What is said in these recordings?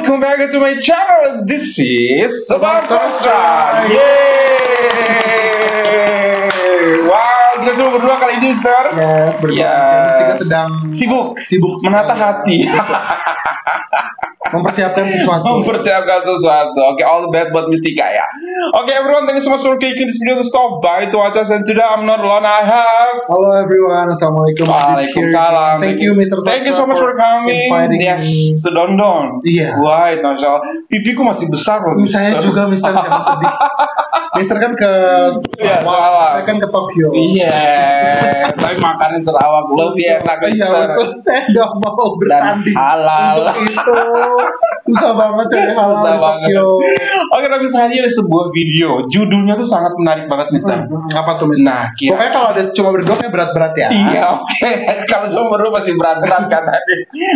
welcome back to my channel. This is Sobat Sostra. Yeay. Wow, kita cuma berdua kali ini, Mister. Yes, berdua. Kita sedang sibuk menata hati. Mempersiapkan sesuatu. Oke, all the best buat Mistika ya. Oke, everyone, thank you so much for clicking this video to stop by to watch us, and today I'm not alone. I have. Hello everyone, assalamualaikum. Waalaikumsalam. Thank you, Mr. Thank you so much for coming. Yes, sedondon. Iya. Wah, Masya Allah. Pipiku masih besar loh. Saya juga, Mister, jangan sedih. Mister kan ke Sarawak, saya kan ke Tokyo. Iya, tapi makanan Sarawak lebih enak. Iya, betul. Saya nggak mau bertanding halal untuk itu. Susah banget cari halal di Tokyo. Oke, tapi saya ada sebuah video. Judulnya tuh sangat menarik banget, Mister. Apa tuh, Mister? Nah, pokoknya kalau ada cuma berdua kayak berat-berat ya. Iya, oke. Kalau cuma berdua masih berat-berat kan.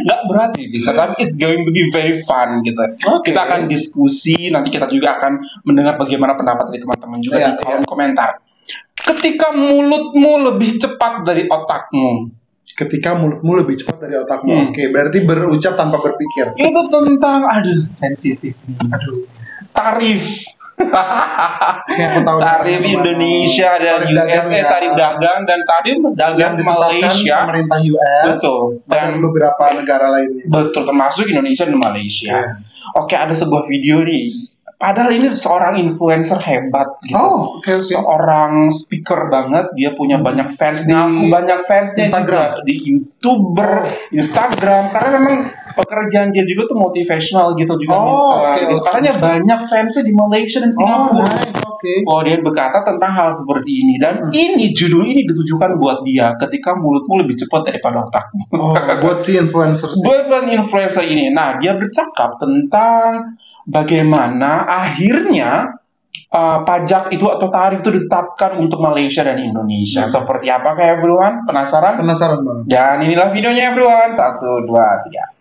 Nggak berat sih, Mister. Tapi it's going to be very fun gitu. Kita akan diskusi. Nanti kita juga akan mendengar bagaimana pendapat dari teman-teman juga di kolom komentar. Ketika mulutmu lebih cepat dari otakmu. Ketika mulutmu lebih cepat dari otakmu. Oke, berarti berucap tanpa berpikir. Itu tentang, sensitif. Tarif. Tarif Indonesia dan USA, tarif dagang dan tarif dagang Malaysia. Pemerintah US. Betul. Dan beberapa negara lainnya. Betul, termasuk Indonesia dan Malaysia. Oke, ada sebuah video nih. Padahal ini seorang influencer hebat gitu. Seorang speaker banget, dia punya banyak fans, banyak fansnya juga di YouTuber, Instagram, karena memang pekerjaan dia juga tuh motivational gitu juga. Makanya banyak fansnya di Malaysia dan Singapura. Dia berkata tentang hal seperti ini, dan judul ini ditujukan buat dia. Ketika mulutmu lebih cepat daripada otakmu. Buat si influencer. Buat influencer ini. Nah, dia bercakap tentang bagaimana akhirnya pajak itu atau tarif itu ditetapkan untuk Malaysia dan Indonesia. Seperti apa kayak everyone? Penasaran? Penasaran banget. Dan inilah videonya everyone. 1, 2, 3.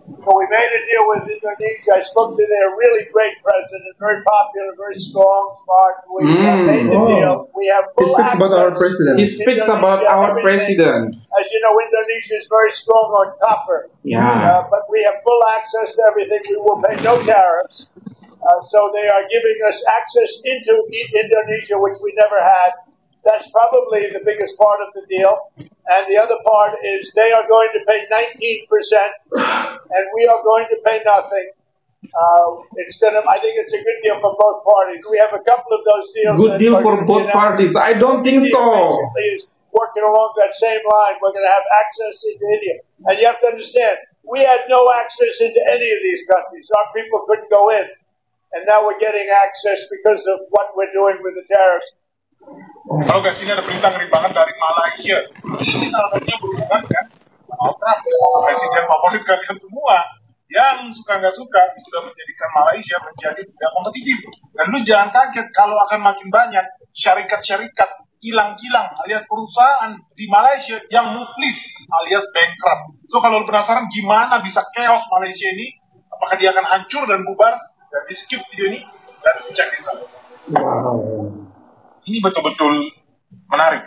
So we made a deal with Indonesia. I spoke to their really great president, very popular, very strong, smart. We made the deal. We have full access. He speaks about our president. He speaks about our president. As you know, Indonesia is very strong on copper. Yeah. But we have full access to everything. We will pay no tariffs. So they are giving us access into Indonesia, which we never had. That's probably the biggest part of the deal. And the other part is they are going to pay 19%, and we are going to pay nothing. I think it's a good deal for both parties. We have a couple of those deals. Good deal for both parties. I don't think so. Basically is working along that same line. We're going to have access into India. And you have to understand, we had no access into any of these countries. Our people couldn't go in. And now we're getting access because of what we're doing with the tariffs. Kalau guys, ini ada berita ngeri banget dari Malaysia. Ini salah satunya berhubungan kan Donald Trump, presiden favorit kalian semua. Yang suka nggak suka sudah menjadikan Malaysia menjadi tidak kompetitif. Dan lu jangan kaget kalau akan makin banyak syarikat-syarikat kilang-kilang alias perusahaan di Malaysia yang muflis alias bankrupt. So kalau lu penasaran gimana bisa chaos Malaysia ini, apakah dia akan hancur dan bubar? Dan di skip video ini dan cek di sana. Ini betul-betul menarik.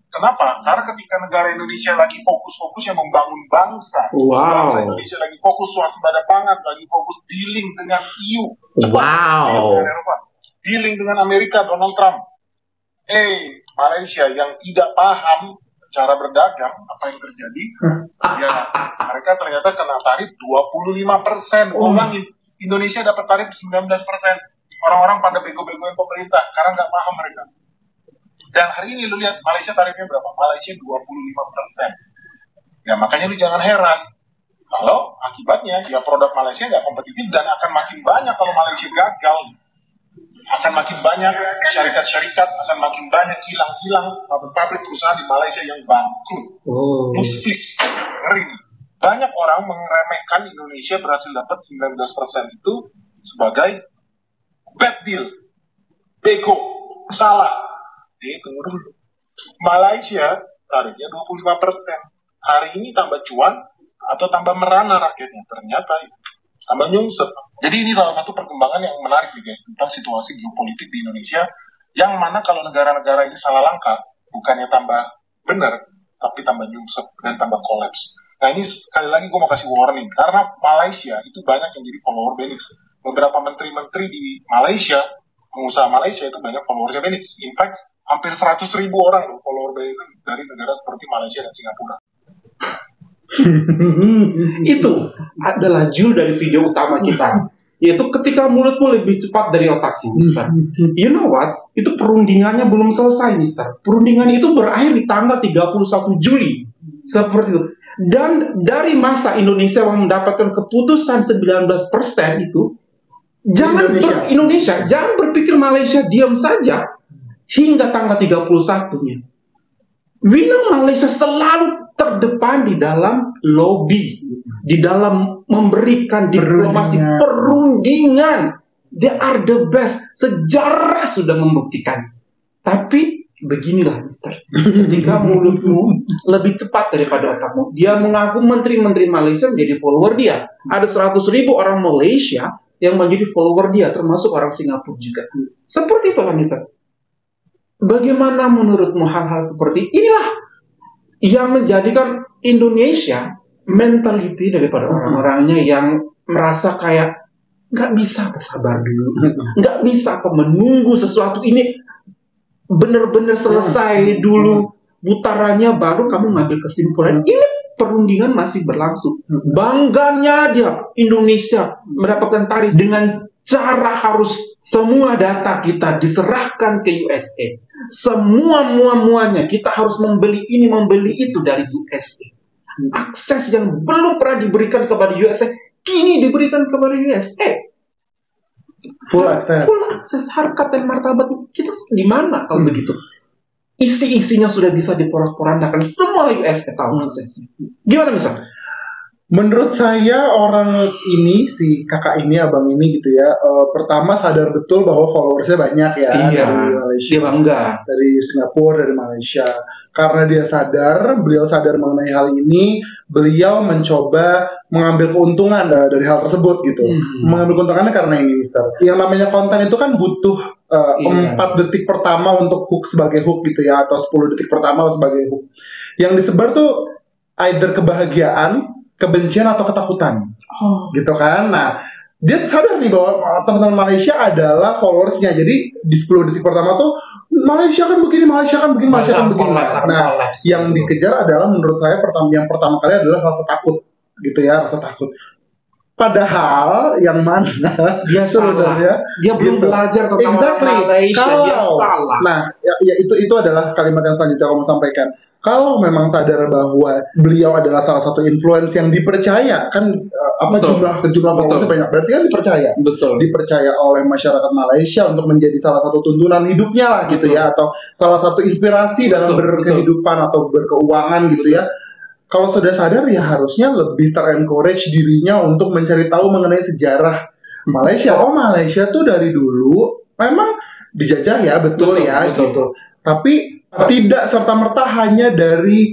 Kenapa? Karena ketika negara Indonesia lagi fokus-fokusnya membangun bangsa, bangsa Indonesia lagi fokus swasembada pangan, lagi fokus dealing dengan EU, dengan Eropa, dealing dengan Amerika, Donald Trump. Malaysia yang tidak paham cara berdagang, apa yang terjadi? Ya, mereka ternyata kena tarif 25%. Ulangin, Indonesia dapat tarif 19%. Orang-orang pada bego-begoin pemerintah karena nggak paham mereka. Dan hari ini lu lihat Malaysia tarifnya berapa? Malaysia 25%. Ya makanya lu jangan heran kalau akibatnya ya produk Malaysia nggak kompetitif dan akan makin banyak kalau Malaysia gagal. Akan makin banyak syarikat-syarikat, akan makin banyak kilang-kilang, pabrik-pabrik perusahaan di Malaysia yang bangkrut. Muflis. Ngeri nih. Banyak orang meremehkan Indonesia berhasil dapat 19% itu sebagai bad deal. Bego. Salah. Tunggu dulu. Malaysia tarifnya 25%. Hari ini tambah cuan atau tambah merana rakyatnya? Ternyata tambah nyungsep. Jadi ini salah satu perkembangan yang menarik nih guys tentang situasi geopolitik di Indonesia, yang mana kalau negara-negara ini salah langkah bukannya tambah benar tapi tambah nyungsep dan tambah kolaps. Nah ini sekali lagi gue mau kasih warning, karena Malaysia itu banyak yang jadi follower Benix. Beberapa menteri-menteri di Malaysia, pengusaha Malaysia itu banyak followersnya Benix. In fact, hampir 100.000 orang loh follower Benix dari negara seperti Malaysia dan Singapura. Itu adalah judul dari video utama kita, yaitu ketika mulutmu lebih cepat dari otakmu, Mister. You know what? Itu perundingannya belum selesai, Mister. Perundingan itu berakhir di tanggal 31 Juli. Seperti itu. Dan dari masa Indonesia yang mendapatkan keputusan 19% itu, jangan berpikir Malaysia diam saja hingga tanggal 31-nya. We know Malaysia selalu terdepan di dalam lobby, di dalam memberikan diplomasi perundingan. They are the best. Sejarah sudah membuktikan. Tapi beginilah, Mister. Ketika mulutmu lebih cepat daripada otakmu, dia mengaku menteri-menteri Malaysia menjadi follower dia. Ada 100.000 orang Malaysia yang menjadi follower dia, termasuk orang Singapura juga. Seperti itulah, Mister. Bagaimana menurutmu hal-hal seperti inilah yang menjadikan Indonesia mentality daripada orang-orangnya yang merasa kayak nggak bisa bersabar dulu, nggak bisa menunggu sesuatu ini benar-benar selesai dulu putarannya baru kamu ngambil kesimpulan. Ini perundingan masih berlangsung. Bangganya dia Indonesia mendapatkan tarif dengan cara harus semua data kita diserahkan ke USA. Muanya kita harus membeli ini, membeli itu dari USA. Akses yang belum pernah diberikan kepada USA kini diberikan kepada USA. Full akses harkat dan martabat kita di mana kalau begitu? Isi-isinya sudah bisa diporak-porandakan, semua US tahu aksesnya. Gimana misalnya? Menurut saya orang ini, si kakak ini, abang ini gitu ya, pertama sadar betul bahwa followersnya banyak ya, dari Malaysia, dia bangga, dari Singapura, dari Malaysia. Karena dia sadar, beliau sadar mengenai hal ini, beliau mencoba mengambil keuntungan dari hal tersebut gitu. Mengambil keuntungannya karena ini, Mister. Yang namanya konten itu kan butuh 4 detik pertama untuk hook sebagai hook gitu ya, atau 10 detik pertama sebagai hook. Yang disebar tuh either kebahagiaan, kebencian atau ketakutan, gitu kan? Nah, dia sadar nih bahwa teman-teman Malaysia adalah followersnya. Jadi di 10 detik pertama tuh Malaysia kan begini, Malaysia kan begini. Nah, yang dikejar adalah menurut saya yang pertama kali adalah rasa takut, gitu ya, rasa takut. Padahal yang mana dia sebenarnya dia belum belajar tentang Malaysia, dia salah. Nah, ya itu adalah kalimat yang selanjutnya kamu sampaikan. Kalau memang sadar bahwa beliau adalah salah satu influence yang dipercaya, kan jumlah followersnya banyak, berarti kan dipercaya oleh masyarakat Malaysia untuk menjadi salah satu tuntunan hidupnya lah gitu ya, atau salah satu inspirasi dalam berkehidupan atau berkeuangan gitu ya. Kalau sudah sadar ya harusnya lebih ter-encourage dirinya untuk mencari tahu mengenai sejarah Malaysia. Malaysia tuh dari dulu memang dijajah ya, betul. Gitu. Tapi tidak serta-merta hanya dari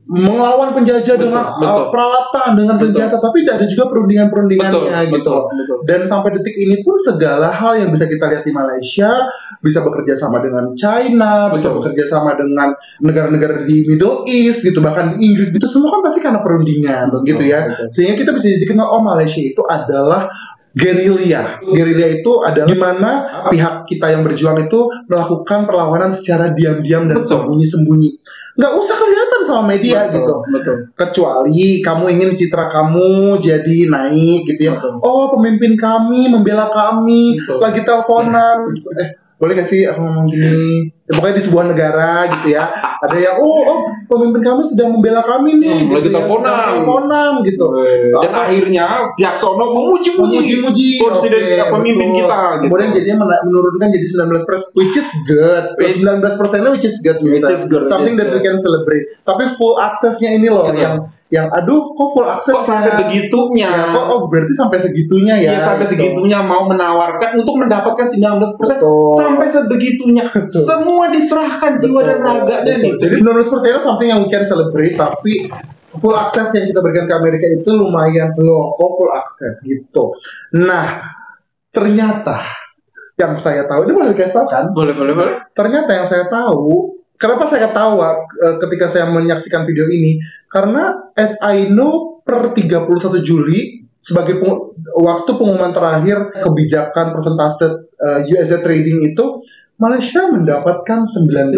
melawan penjajah dengan peralatan, dengan senjata, tapi ada juga perundingannya gitu. Dan sampai detik ini pun segala hal yang bisa kita lihat di Malaysia, bisa bekerja sama dengan China, bisa bekerja sama dengan negara-negara di Middle East gitu, bahkan di Inggris, itu semua kan pasti karena perundingan gitu ya. Sehingga kita bisa dikenal, Malaysia itu adalah gerilya. Gerilya itu adalah di mana pihak kita yang berjuang itu melakukan perlawanan secara diam-diam dan sembunyi-sembunyi. Nggak usah kelihatan sama media gitu. Kecuali kamu ingin citra kamu jadi naik gitu ya. Pemimpin kami membela kami, lagi teleponan. Boleh gak sih aku ngomong gini? Ya, pokoknya di sebuah negara gitu ya, ada yang pemimpin kami sedang membela kami nih, gitu ya, teleponan gitu. Dan akhirnya pihak sono memuji presiden pemimpin kita. Gitu. Kemudian jadinya menurunkan jadi 19%, which is good. 19%-nya which is good, something that we can celebrate. Tapi full access-nya ini loh yang aduh kok full access sampai begitunya ya, berarti sampai segitunya ya, sampai segitunya mau menawarkan untuk mendapatkan 19%. Sampai sebegitunya semua diserahkan jiwa dan raganya nih. Jadi 19% itu something yang we can celebrate, tapi full access yang kita berikan ke Amerika itu lumayan loh, kok full access gitu. Nah, ternyata yang saya tahu, ini boleh dikasih tahu kan? Boleh. Ternyata yang saya tahu Kenapa saya ketawa ketika saya menyaksikan video ini? Karena as I know per 31 Juli sebagai waktu pengumuman terakhir kebijakan persentase USD trading itu, Malaysia mendapatkan 19%.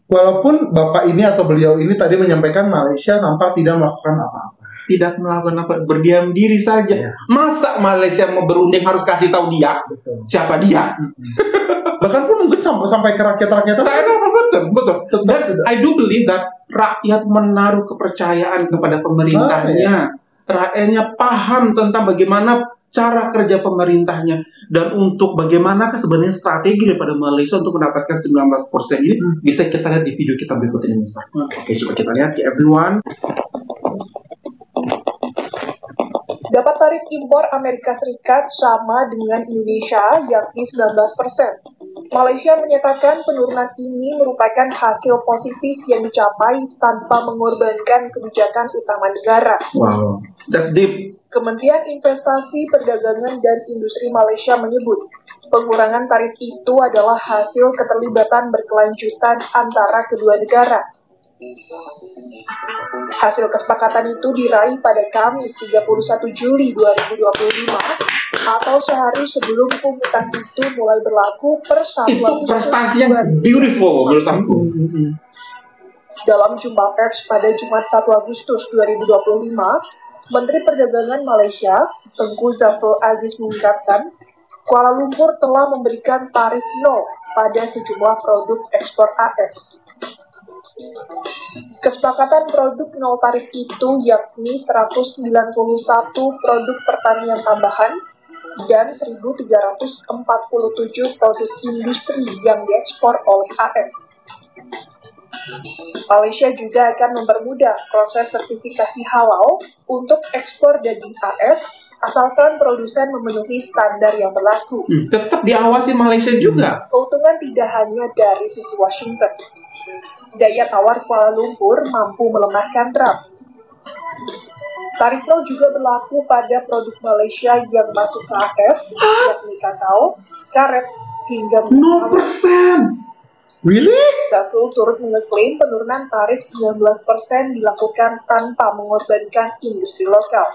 Walaupun Bapak ini atau beliau ini tadi menyampaikan Malaysia nampak tidak melakukan apa-apa. Tidak melakukan apa, berdiam diri saja. Masa Malaysia mau berunding harus kasih tahu dia? Betul. Siapa dia? Bahkan pun mungkin sampai ke rakyat-rakyat. Betul. Dan I do believe that rakyat menaruh kepercayaan kepada pemerintahnya. Rakyatnya paham tentang bagaimana cara kerja pemerintahnya, dan untuk bagaimana sebenarnya strategi daripada Malaysia untuk mendapatkan 19% ini bisa kita lihat di video kita berikut ini, Mister. Oke, coba kita lihat ya, everyone. Dapat tarif impor Amerika Serikat sama dengan Indonesia, yakni 19%. Malaysia menyatakan penurunan ini merupakan hasil positif yang dicapai tanpa mengorbankan kebijakan utama negara. Wow, that's deep. Kementerian Investasi, Perdagangan, dan Industri Malaysia menyebut pengurangan tarif itu adalah hasil keterlibatan berkelanjutan antara kedua negara. Hasil kesepakatan itu diraih pada Kamis 31 Juli 2025 atau sehari sebelum pungutan itu mulai berlaku per 1 Agustus. Itu prestasi yang beautiful menurut aku. Dalam jumpa pers pada Jumat 1 Agustus 2025, Menteri Perdagangan Malaysia, Tengku Zafrul Aziz mengungkapkan, Kuala Lumpur telah memberikan tarif nol pada sejumlah produk ekspor AS. Kesepakatan produk nol tarif itu yakni 191 produk pertanian tambahan dan 1.347 produk industri yang diekspor oleh AS. Malaysia juga akan mempermudah proses sertifikasi halal untuk ekspor daging AS asalkan produsen memenuhi standar yang berlaku. Tetap diawasi Malaysia juga. Keuntungan tidak hanya dari sisi Washington. Daya tawar Kuala Lumpur mampu melemahkan Trump. Tarif nol juga berlaku pada produk Malaysia yang masuk ke AS, yakni kakao, karet, hingga 0%. Really? Zafrul turut mengeklaim penurunan tarif 19% dilakukan tanpa mengorbankan industri lokal.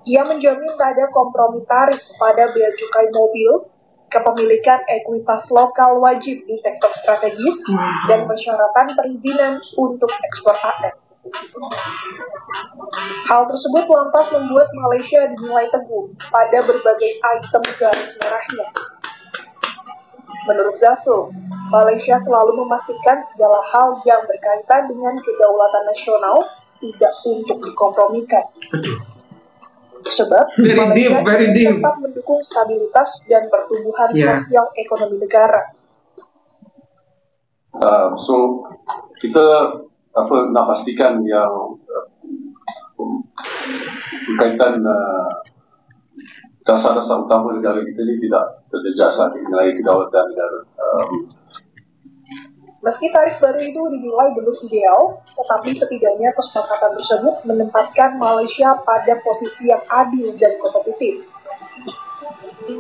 Ia menjamin tak ada kompromi tarif pada bea cukai mobil, kepemilikan ekuitas lokal wajib di sektor strategis, dan persyaratan perizinan untuk ekspor AS. Hal tersebut lantas membuat Malaysia dinilai teguh pada berbagai item garis merahnya. Menurut Zafrul, Malaysia selalu memastikan segala hal yang berkaitan dengan kedaulatan nasional tidak untuk dikompromikan. Sebab Malaysia tetap mendukung stabilitas dan pertumbuhan sosial ekonomi negara. So kita nak pastikan yang berkaitan dasar-dasar utama negara kita ini tidak terjejas saat mengenai kedaulatan negara. Meski tarif baru itu dinilai belum ideal, tetapi setidaknya kesepakatan tersebut menempatkan Malaysia pada posisi yang adil dan kompetitif.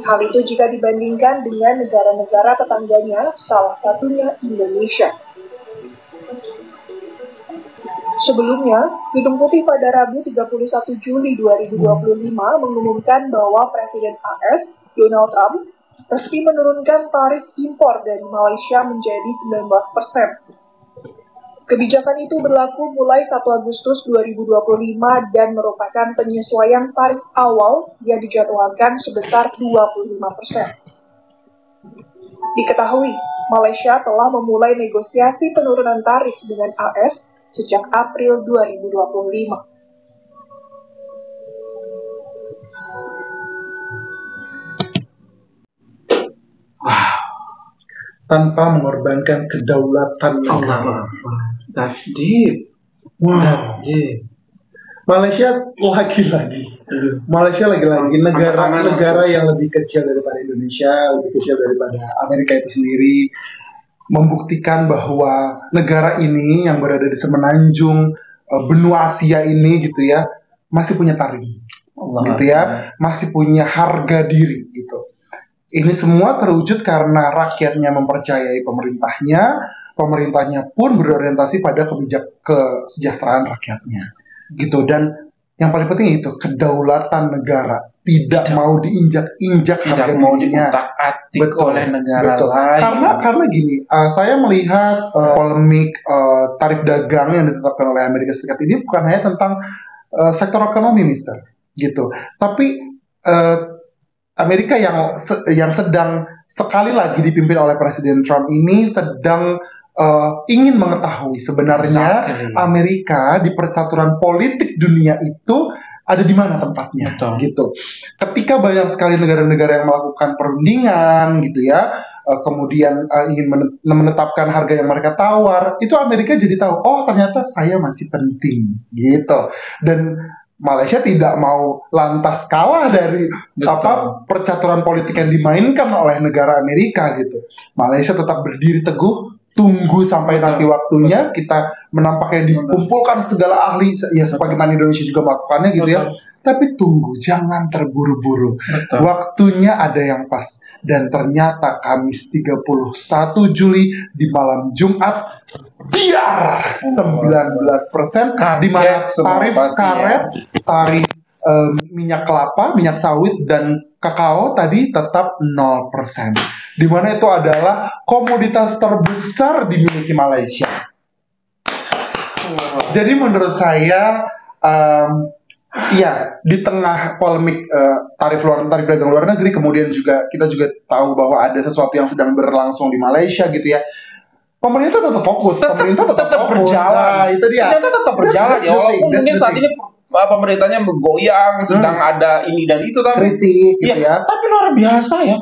Hal itu jika dibandingkan dengan negara-negara tetangganya, salah satunya Indonesia. Sebelumnya, Gedung Putih pada Rabu 31 Juli 2025 mengumumkan bahwa Presiden AS, Donald Trump, resmi menurunkan tarif impor dari Malaysia menjadi 19%. Kebijakan itu berlaku mulai 1 Agustus 2025 dan merupakan penyesuaian tarif awal yang dijadwalkan sebesar 25%. Diketahui, Malaysia telah memulai negosiasi penurunan tarif dengan AS sejak April 2025. Tanpa mengorbankan kedaulatan negara. That's deep. Wow. That's deep. Malaysia lagi-lagi negara yang lebih kecil daripada Indonesia, lebih kecil daripada Amerika itu sendiri, membuktikan bahwa negara ini yang berada di semenanjung benua Asia ini gitu ya, masih punya taring, gitu ya, masih punya harga diri gitu. Ini semua terwujud karena rakyatnya mempercayai pemerintahnya pun berorientasi pada kesejahteraan rakyatnya, gitu. Dan yang paling penting itu kedaulatan negara, tidak mau diinjak-injak, tidak mau diutak-atik oleh negara lain. Karena gini, saya melihat polemik tarif dagang yang ditetapkan oleh Amerika Serikat ini bukan hanya tentang sektor ekonomi, Mister, gitu. Tapi Amerika yang sedang sekali lagi dipimpin oleh Presiden Trump ini sedang ingin mengetahui sebenarnya Amerika di percaturan politik dunia itu ada di mana tempatnya. Betul. Gitu. Ketika banyak sekali negara-negara yang melakukan perundingan gitu ya, kemudian ingin menetapkan harga yang mereka tawar, itu Amerika jadi tahu, oh ternyata saya masih penting gitu. Dan Malaysia tidak mau lantas kalah dari percaturan politik yang dimainkan oleh negara Amerika gitu. Malaysia tetap berdiri teguh, tunggu sampai nanti waktunya kita menampaknya dikumpulkan segala ahli ya sebagaimana Indonesia juga melakukannya gitu ya. Tapi tunggu, jangan terburu-buru. Waktunya ada yang pas. Dan ternyata Kamis 31 Juli di malam Jumat biar 19%, di mana tarif karet, tarif minyak kelapa, minyak sawit dan kakao tadi tetap 0%. Di mana itu adalah komoditas terbesar dimiliki Malaysia. Jadi menurut saya ya, di tengah polemik tarif dagang luar negeri, kemudian kita juga tahu bahwa ada sesuatu yang sedang berlangsung di Malaysia gitu ya. Pemerintah tetap fokus, pemerintah tetap berjalan. Nah, itu dia. Ternyata tetap berjalan ya, walaupun mungkin saat ini pemerintahnya bergoyang, sedang ada ini dan itu, tapi kritik gitu ya. Tapi luar biasa ya.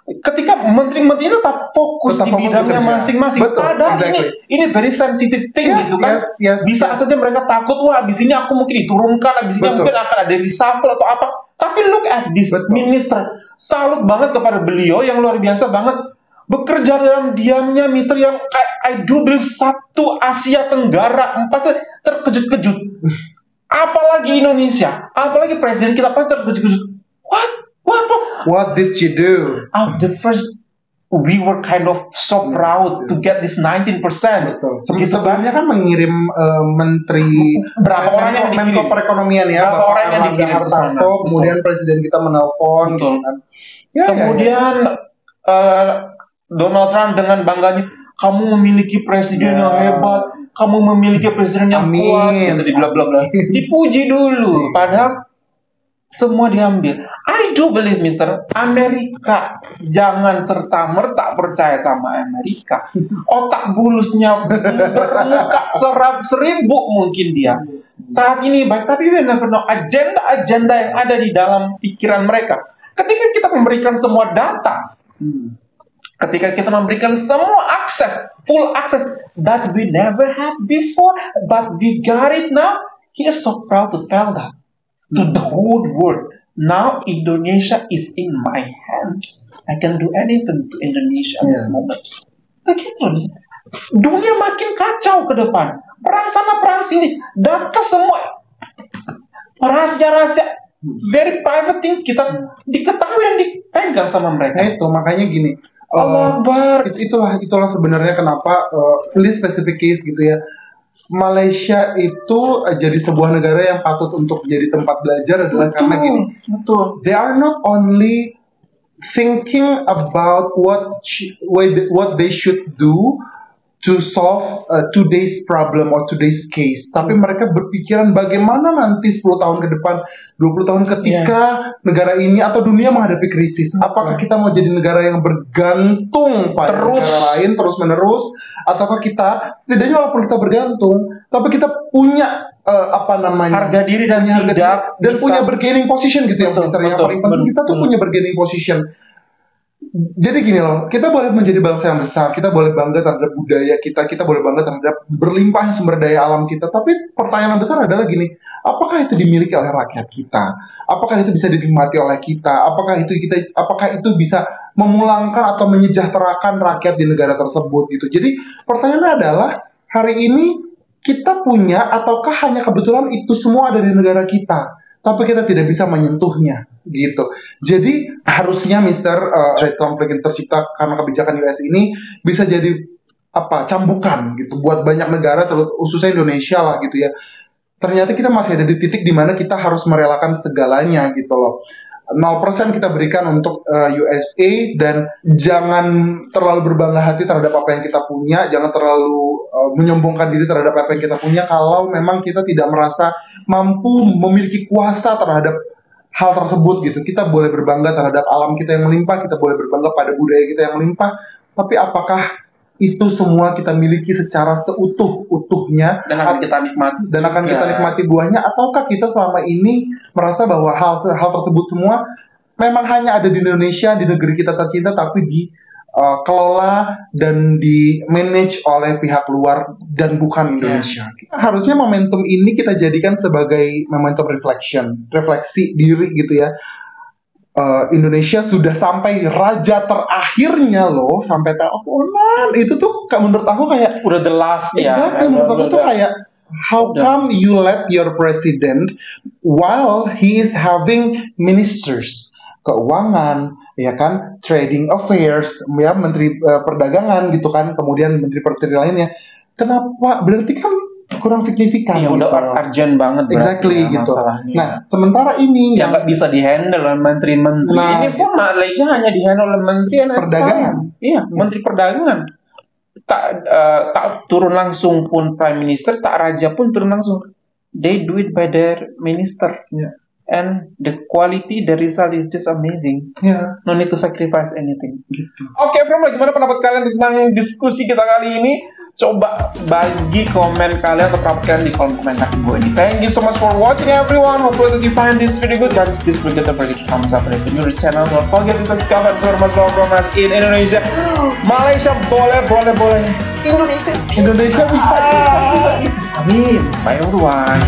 Ketika menteri-menteri tetap fokus di bidangnya masing-masing. Padahal ini very sensitive thing gitu kan. Bisa saja mereka takut, wah abis ini aku mungkin diturunkan, abis ini mungkin akan ada reshuffle atau apa. Tapi look at this minister. Salut banget kepada beliau yang luar biasa banget. Bekerja dalam diamnya, Mister, yang I do believe satu Asia Tenggara terkejut-kejut. Apalagi Indonesia, apalagi presiden kita pasti terkejut-kejut. What did you do? The first, we were kind of so proud to get this 19%. Betul. Sebelumnya kan mengirim menteri berapa orang yang dikirim? Menko Perekonomian ya, berapa orang yang dikirim ke sana? Kemudian presiden kita menelpon. Betul. Gitu kan. Kemudian Donald Trump dengan bangganya, kamu memiliki presiden yang hebat, kamu memiliki presiden yang kuat, gitu, dipuji dulu. Padahal semua diambil. I do believe, Mister, Amerika jangan serta-merta percaya sama Amerika. Otak bulusnya bermuka seribu mungkin dia. Saat ini baik, tapi we never know agenda yang ada di dalam pikiran mereka. Ketika kita memberikan semua data, ketika kita memberikan semua akses, full access that we never have before, but we got it now, he is so proud to tell that to the whole world. Now Indonesia is in my hand. I can do anything to Indonesia at this moment. Begitu. Dunia makin kacau ke depan. Perang sana, perang sini. Data semua. Rahasia-rahasia, very private things kita diketahui dan dipegang sama mereka. Itu makanya gini. Itulah sebenarnya kenapa ini specific case gitu ya. Malaysia itu jadi sebuah negara yang patut untuk jadi tempat belajar adalah karena gini. They are not only thinking about what they should do to solve today's problem or today's case, tapi mereka berpikiran bagaimana nanti 10 tahun ke depan, 20 tahun ketika negara ini atau dunia menghadapi krisis. Apakah kita mau jadi negara yang bergantung pada negara lain terus menerus, ataukah kita setidaknya walaupun kita bergantung, tapi kita punya harga diri dan punya bargaining position gitu ya, Mister. Yang paling penting kita tuh punya bargaining position. Jadi gini loh, kita boleh menjadi bangsa yang besar, kita boleh bangga terhadap budaya kita boleh bangga terhadap berlimpahnya sumber daya alam kita, tapi pertanyaan yang besar adalah gini, apakah itu dimiliki oleh rakyat kita? Apakah itu bisa dinikmati oleh kita? Apakah itu bisa memulangkan atau menyejahterakan rakyat di negara tersebut gitu. Jadi pertanyaannya adalah, hari ini kita punya ataukah hanya kebetulan itu semua ada di negara kita? tapi kita tidak bisa menyentuhnya gitu. Jadi harusnya trade conflict yang tercipta karena kebijakan US ini bisa jadi cambukan gitu buat banyak negara, khususnya Indonesia lah gitu ya. Ternyata kita masih ada di titik di mana kita harus merelakan segalanya gitu loh. 0% kita berikan untuk USA, dan jangan terlalu berbangga hati terhadap apa yang kita punya, jangan terlalu menyombongkan diri terhadap apa yang kita punya kalau memang kita tidak merasa mampu memiliki kuasa terhadap hal tersebut gitu. Kita boleh berbangga terhadap alam kita yang melimpah, kita boleh berbangga pada budaya kita yang melimpah, tapi apakah itu semua kita miliki secara seutuh-utuhnya dan akan kita nikmati buahnya, ataukah kita selama ini merasa bahwa hal tersebut semua memang hanya ada di Indonesia, di negeri kita tercinta, tapi dikelola dan di manage oleh pihak luar dan bukan Indonesia. Harusnya momentum ini kita jadikan sebagai momentum refleksi diri gitu ya. Indonesia sudah sampai raja terakhirnya loh, sampai tahunan itu tuh menurut aku kayak udah the last ya. Exactly, menurut aku tuh kayak how come you let your president while he is having ministers keuangan, ya kan, trading affairs, ya menteri perdagangan gitu kan, kemudian menteri lainnya, kenapa? Berarti kan kurang signifikan. Iya, udah urgent banget. Exactly ya, gitu. Masalahnya. Nah, sementara ini yang nggak bisa dihandle oleh menteri-menteri. Ini pun Malaysia hanya dihandle oleh menteri perdagangan. Iya, menteri perdagangan. Tak turun langsung pun prime minister, tak raja pun turun langsung. They do it by their minister. Yeah. And the quality, the result is just amazing. Yeah. No need to sacrifice anything. Gitu. Oke, From, gimana pendapat kalian tentang diskusi kita kali ini? Coba bagi komen kalian atau pendapat kalian di kolom komentar di bawah ini. Thank you so much for watching, everyone. Hopefully you find this video good. Dan please forget to beri thumbs up and if you're new to the channel, don't forget to subscribe and support Mas From in Indonesia, Malaysia, boleh. Indonesia bisa. Amin. Bye everyone.